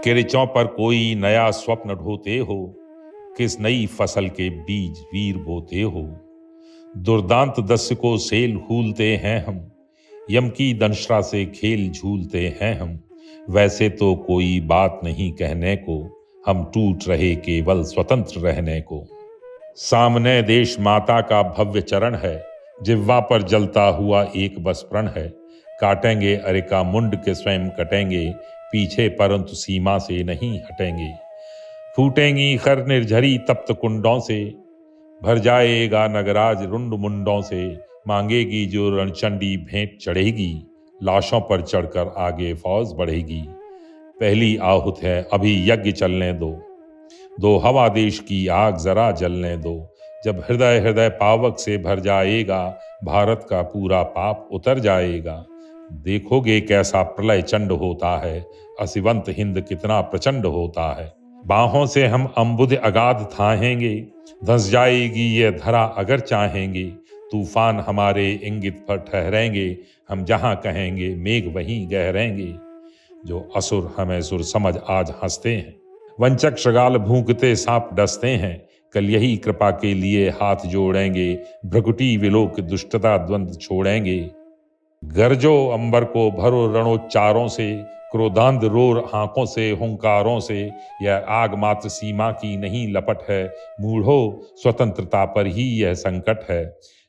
किरचों पर कोई नया स्वप्न ढोते हो, किस नई फसल के बीज वीर बोते हो। दुर्दांत दस्य को सेल हूलते हैं हम, यम की दंशरा से खेल झूलते हैं हम। वैसे तो कोई बात नहीं कहने को, हम टूट रहे केवल स्वतंत्र रहने को। सामने देश माता का भव्य चरण है, जिह्वा पर जलता हुआ एक बस प्रण है। काटेंगे अरिका मुंड के स्वयं कटेंगे, पीछे परंतु सीमा से नहीं हटेंगे। फूटेंगी खर निर्झरी तप्त कुंडों से, भर जाएगा नगराज रुंड मुंडों से। मांगेगी जो रणचंडी भेंट चढ़ेगी, लाशों पर चढ़कर आगे फौज बढ़ेगी। पहली आहुत है अभी यज्ञ चलने दो, दो हवा देश की आग जरा जलने दो। जब हृदय हृदय पावक से भर जाएगा, भारत का पूरा पाप उतर जाएगा। देखोगे कैसा प्रलय चंड होता है, असिवंत हिंद कितना प्रचंड होता है। बाहों से हम अम्बुद अगाध थाहेंगे, धंस जाएगी ये धरा अगर चाहेंगे। तूफान हमारे इंगित पर ठहरेंगे, हम जहां कहेंगे मेघ वहीं गहरेंगे। जो असुर हमें सुर समझ आज हंसते हैं, वंचक श्रगाल भूंकते सांप डसते हैं। कल यही कृपा के लिए हाथ जोड़ेंगे, भ्रकुटी विलोक दुष्टता द्वंद्व छोड़ेंगे। गरजो अंबर को भरो रणोच्चारों से, क्रोधांध रोर आंखों से हुंकारों से। यह आग मात्र सीमा की नहीं लपट है, मूढ़ो स्वतंत्रता पर ही यह संकट है।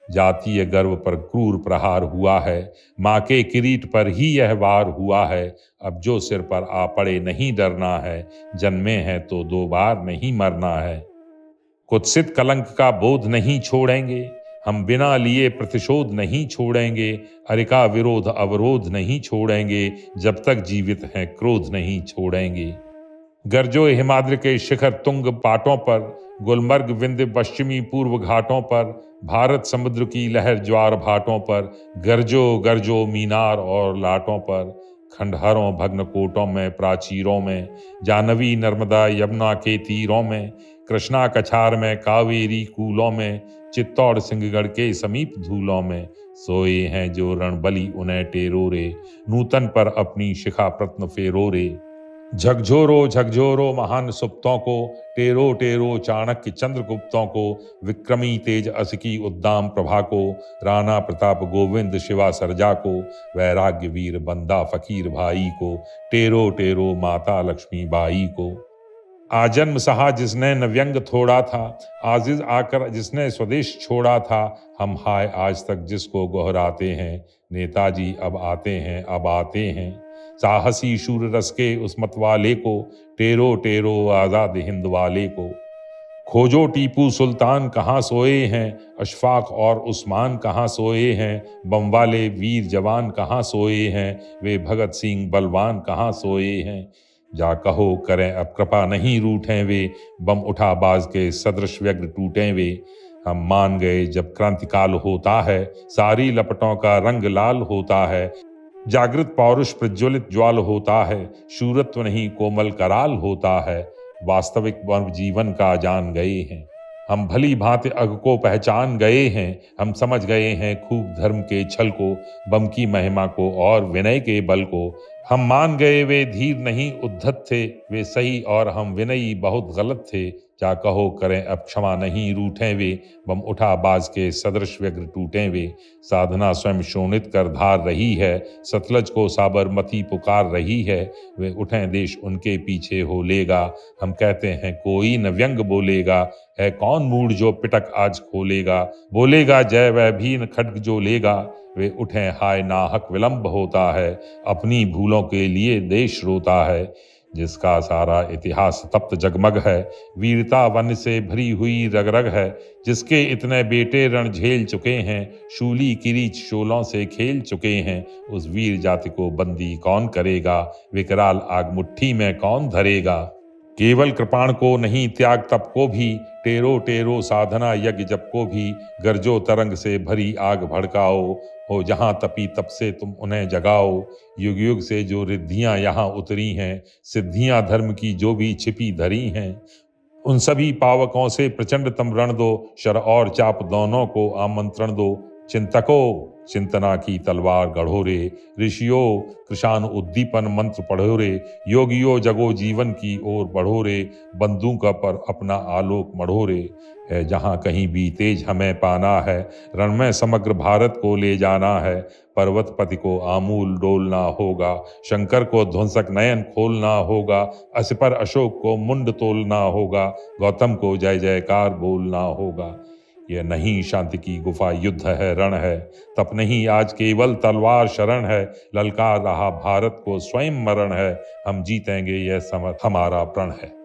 जातीय गर्व पर क्रूर प्रहार हुआ है, माँ के किरीट पर ही यह वार हुआ है। अब जो सिर पर आ पड़े नहीं डरना है, जन्मे हैं तो दो बार नहीं मरना है। कुत्सित कलंक का बोध नहीं छोड़ेंगे, हम बिना लिए प्रतिशोध नहीं छोड़ेंगे। अरिका विरोध अवरोध नहीं छोड़ेंगे, जब तक जीवित हैं क्रोध नहीं छोड़ेंगे। गरजो हिमाद्रि के शिखर तुंग पाटों पर, गुलमर्ग विंध्य पश्चिमी पूर्व घाटों पर। भारत समुद्र की लहर ज्वार भाटों पर, गरजो गरजो मीनार और लाटों पर। खंडहरों भग्न कोटों में प्राचीरों में, जानवी नर्मदा यमुना के तीरों में। कृष्णा कछार में कावेरी कूलों में, चित्तौड़ सिंहगढ़ के समीप धूलों में। सोए हैं जो रणबली उन्हें टेरोरे, नूतन पर अपनी शिखा प्रत्न फेरोरे। झकझोरो झकझोरो महान सुप्तों को, टेरो टेरो चाणक्य चंद्रगुप्तों को। विक्रमी तेज अस की उद्दाम प्रभा को, राणा प्रताप गोविंद शिवा सरजा को। वैराग्य वीर बंदा फकीर भाई को, टेरो टेरो माता लक्ष्मी बाई को। आजन्म सहा जिसने न व्यंग थोड़ा था, आजिज आकर जिसने स्वदेश छोड़ा था। हम हाय आज तक जिसको गोहराते हैं, नेताजी अब आते हैं अब आते हैं। साहसी शूर रस के उस मतवाले को, टेरो टेरो आजाद हिंद वाले को। खोजो टीपू सुल्तान कहाँ सोए हैं, अशफाक और उस्मान कहाँ सोए हैं। बम वाले वीर जवान कहाँ सोए हैं, वे भगत सिंह बलवान कहाँ सोए हैं। जा कहो करें अब कृपा नहीं रूठें वे, बम उठा बाज के सदृश व्यग्र टूटें वे। हम मान गए जब क्रांतिकाल होता है, सारी लपटों का रंग लाल होता है। जागृत पौरुष प्रज्वलित ज्वाल होता है, शूरत्व नहीं कोमल कराल होता है। वास्तविक मर्म जीवन का जान गए हैं, हम भली भांति अग को पहचान गए हैं। हम समझ गए हैं खूब धर्म के छल को, बम की महिमा को और विनय के बल को। हम मान गए वे धीर नहीं उद्धत थे, वे सही और हम विनयी बहुत गलत थे। जा कहो करें अब क्षमा नहीं रूठें वे, बम उठा बाज के सदृश व्यग्र टूटें वे। साधना स्वयं शोणित कर धार रही है, सतलज को साबरमती पुकार रही है। वे उठें देश उनके पीछे हो लेगा, हम कहते हैं कोई न व्यंग बोलेगा। है कौन मूढ़ जो पिटक आज खोलेगा, बोलेगा जय वह भी न खड्ग जो लेगा। वे उठें हाय नाहक विलंब होता है, अपनी भूलों के लिए देश रोता है। जिसका सारा इतिहास तप्त जगमग है, वीरता वन से भरी हुई रग रग है। जिसके इतने बेटे रण झेल चुके हैं, शूली किरीच शोलों से खेल चुके हैं। उस वीर जाति को बंदी कौन करेगा, विकराल आग मुट्ठी में कौन धरेगा। केवल कृपाण को नहीं त्याग तप को भी, टेरो टेरो साधना यज्ञ जप को भी। गरजो तरंग से भरी आग भड़काओ, हो जहां तपी तप से तुम उन्हें जगाओ। युग युग से जो रिद्धियां यहाँ उतरी हैं, सिद्धियां धर्म की जो भी छिपी धरी हैं। उन सभी पावकों से प्रचंड तम रण दो, शर और चाप दोनों को आमंत्रण दो। चिंतको चिंतना की तलवार गढ़ो रे, ऋषियों कृशान उद्दीपन मंत्र पढ़ो रे, योगियों जगो जीवन की ओर बढ़ो रे, बंदूक पर अपना आलोक मढ़ो रे। है जहाँ कहीं भी तेज हमें पाना है, रण में समग्र भारत को ले जाना है। पर्वतपति को आमूल डोलना होगा, शंकर को ध्वंसक नयन खोलना होगा, असिपर अशोक को मुंड तोलना होगा, गौतम को जय जयकार बोलना होगा। यह नहीं शांति की गुफा युद्ध है रण है, तप नहीं आज केवल तलवार शरण है। ललकार रहा भारत को स्वयं मरण है, हम जीतेंगे यह समर हमारा प्रण है।